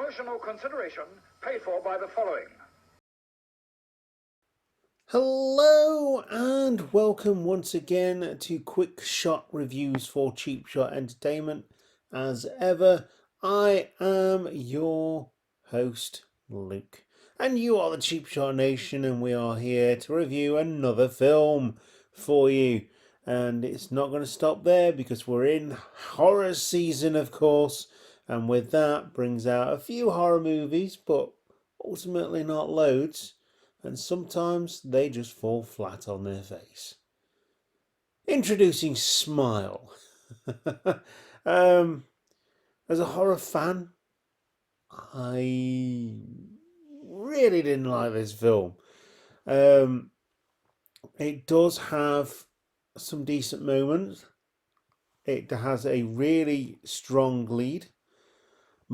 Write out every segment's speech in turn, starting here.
Promotional consideration paid for by the following. Hello and welcome once again to Quick Shot Reviews for Cheap Shot Entertainment. As ever, I am your host, Luke, and you are the Cheap Shot Nation, and we are here to review another film for you. And it's not going to stop there because we're in horror season, of course, and with that brings out a few horror movies, but ultimately not loads. And sometimes they just fall flat on their face. Introducing Smile. As a horror fan, I really didn't like this film. It does have some decent moments. It has a really strong lead,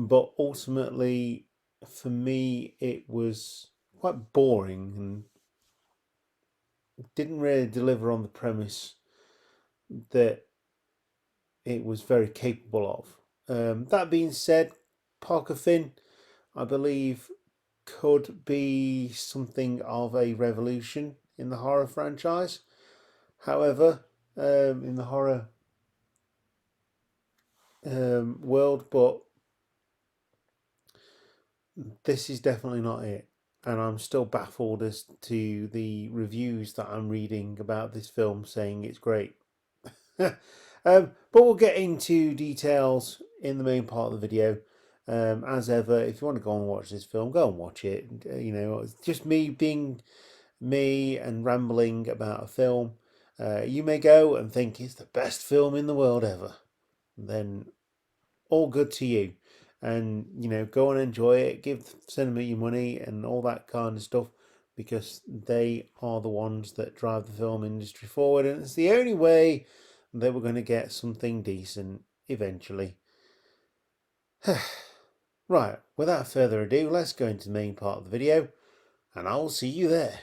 but ultimately, for me, it was quite boring and didn't really deliver on the premise that it was very capable of. That being said, Parker Finn, I believe, could be something of a revolution in the horror franchise. However, in the horror world, but this is definitely not it. And I'm still baffled as to the reviews that I'm reading about this film saying it's great. But we'll get into details in the main part of the video. As ever, if you want to go and watch this film, go and watch it. It's just me being me and rambling about a film. You may go and think it's the best film in the world ever. Then all good to you. And, go and enjoy it. Give cinema your money and all that kind of stuff, because they are the ones that drive the film industry forward. And it's the only way that we're going to get something decent eventually. Right, without further ado, let's go into the main part of the video, and I'll see you there.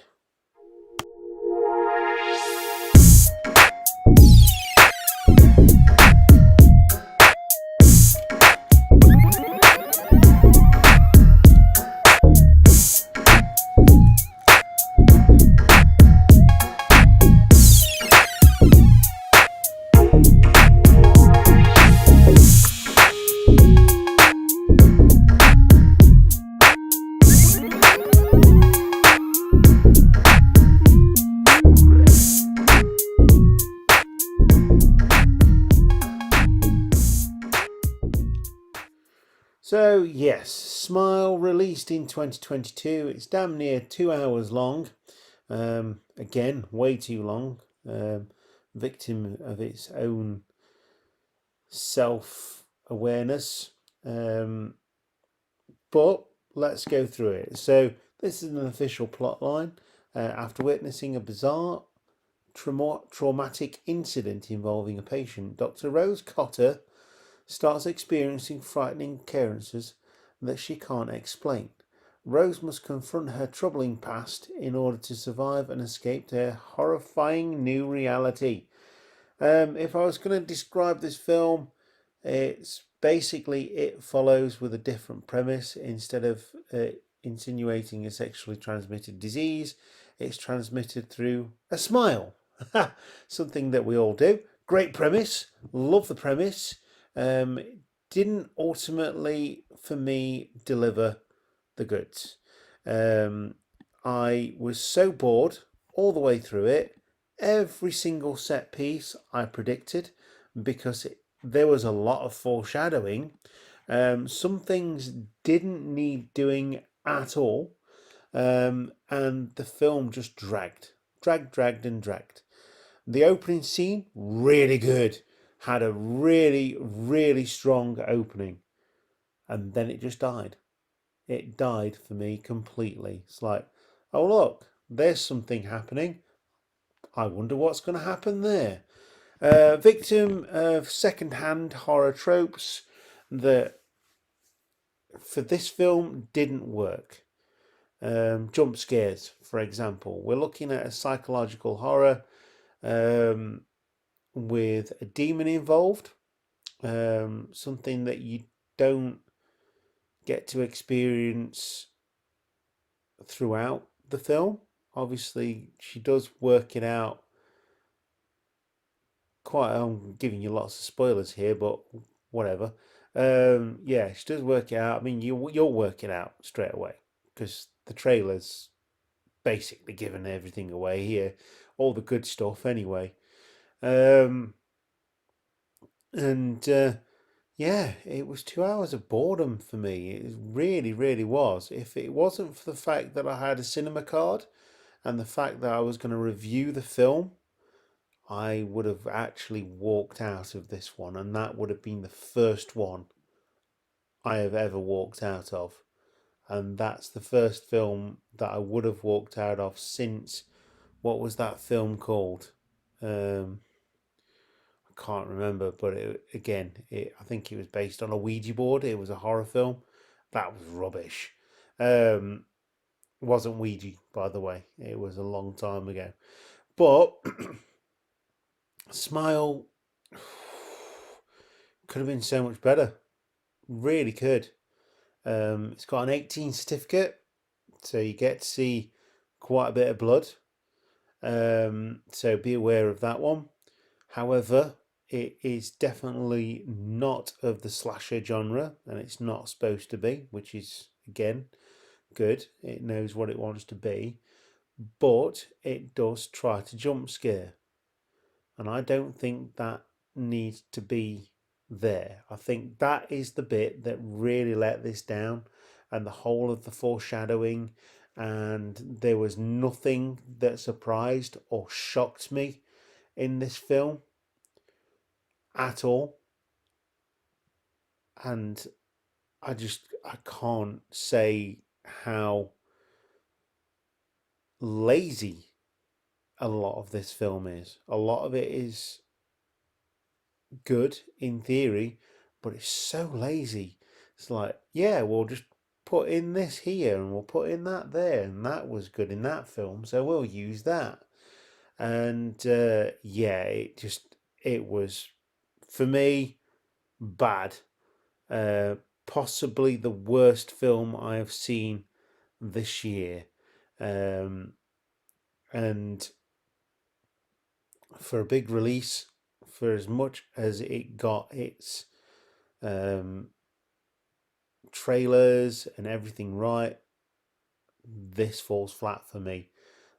So, yes, Smile released in 2022. It's damn near 2 hours long. Again, way too long. Victim of its own self-awareness. But let's go through it. So, this is an official plot line. After witnessing a bizarre traumatic incident involving a patient, Dr. Rose Cotter starts experiencing frightening occurrences that she can't explain. Rose must confront her troubling past in order to survive and escape to her horrifying new reality. If I was going to describe this film, it's basically it follows with a different premise. Instead of insinuating a sexually transmitted disease, it's transmitted through a smile. Something that we all do. Great premise. Love the premise. Didn't ultimately, for me, deliver the goods. I was so bored all the way through it. Every single set piece I predicted, because there was a lot of foreshadowing. Some things didn't need doing at all. And the film just dragged. The opening scene, really good. Had a really, really strong opening. And then it just died. It died for me completely. It's like, oh look, there's something happening. I wonder what's going to happen there. Victim of second-hand horror tropes that for this film didn't work. Jump scares, for example. We're looking at a psychological horror with a demon involved. Something that you don't get to experience throughout the film. Obviously, she does work it out quite. I'm giving you lots of spoilers here, but whatever. Yeah, she does work it out. I mean, you'll work it out straight away because the trailer's basically giving everything away here, all the good stuff anyway. And yeah, it was 2 hours of boredom for me. It really, really was. If it wasn't for the fact that I had a cinema card and the fact that I was going to review the film, I would have actually walked out of this one, and that would have been the first one I have ever walked out of. And that's the first film that I would have walked out of since, what was that film called? I can't remember, but I think it was based on a Ouija board. It was a horror film. That was rubbish. Um, wasn't Ouija, by the way. It was a long time ago. But Smile could have been so much better. Really could. It's got an 18 certificate, so you get to see quite a bit of blood. So be aware of that one. However, it is definitely not of the slasher genre, and it's not supposed to be, which is, again, good. It knows what it wants to be, but it does try to jump scare. And I don't think that needs to be there. I think that is the bit that really let this down, and the whole of the foreshadowing, and there was nothing that surprised or shocked me in this film at all. And I can't say how lazy a lot of this film is. A lot of it is good in theory, but it's so lazy. It's like, yeah, we'll just put in this here and we'll put in that there, and that was good in that film, so we'll use that. And yeah, it was, for me, bad. Possibly the worst film I have seen this year. And for a big release, for as much as it got its trailers and everything right, this falls flat for me.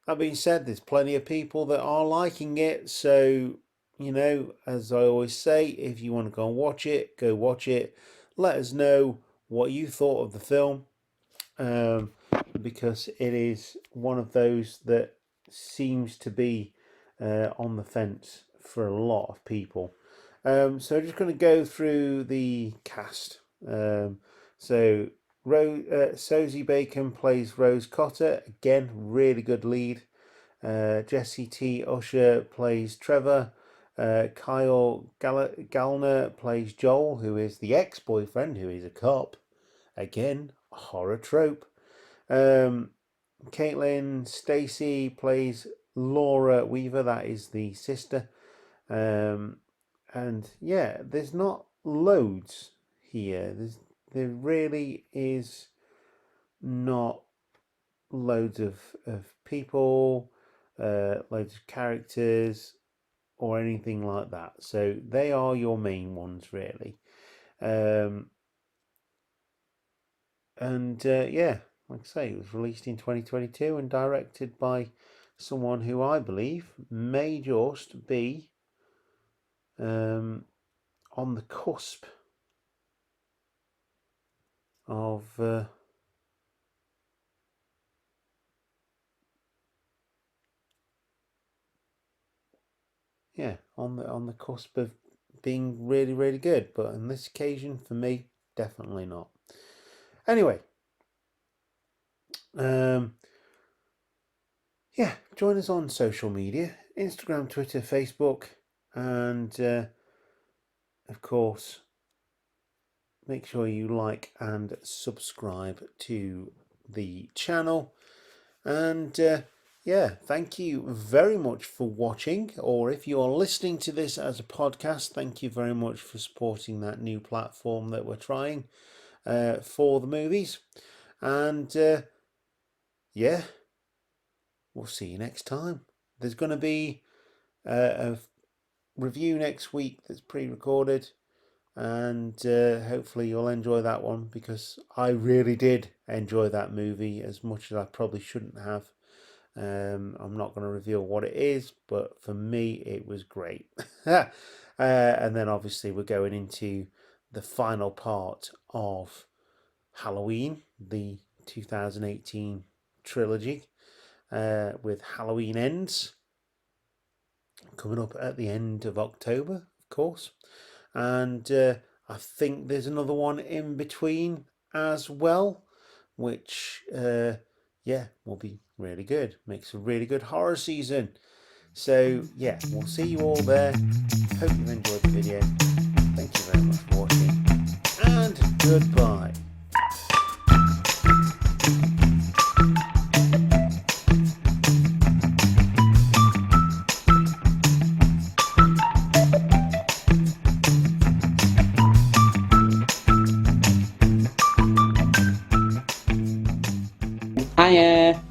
That being said, there's plenty of people that are liking it, so as I always say, if you want to go and watch it, go watch it. Let us know what you thought of the film, because it is one of those that seems to be on the fence for a lot of people. So just going to go through the cast. So Sosie Bacon plays Rose Cotter. Again, really good lead. Jesse T. Usher plays Trevor. Kyle Gallner plays Joel, who is the ex-boyfriend, who is a cop. Again, a horror trope. Caitlin Stacey plays Laura Weaver. That is the sister. And yeah, there's not loads here. There really is not loads of people, loads of characters, or anything like that. So they are your main ones, really. And yeah, like I say, it was released in 2022 and directed by someone who I believe may just be on the cusp of on the cusp of being really, really good. But on this occasion, for me, definitely not. Anyway, yeah, join us on social media: Instagram, Twitter, Facebook, and of course, make sure you like and subscribe to the channel. And yeah, thank you very much for watching, or if you are listening to this as a podcast, thank you very much for supporting that new platform that we're trying. for the movies. And yeah, we'll see you next time. There's going to be a review next week that's pre-recorded, and hopefully you'll enjoy that one, because I really did enjoy that movie as much as I probably shouldn't have. I'm not going to reveal what it is, but for me it was great. And then obviously we're going into the final part of Halloween, the 2018 trilogy, with Halloween Ends coming up at the end of October, of course. And I think there's another one in between as well, which will be really good. Makes a really good horror season. So yeah, we'll see you all there. Hope you enjoyed the video. Thank you very much for watching, and goodbye. Hiya.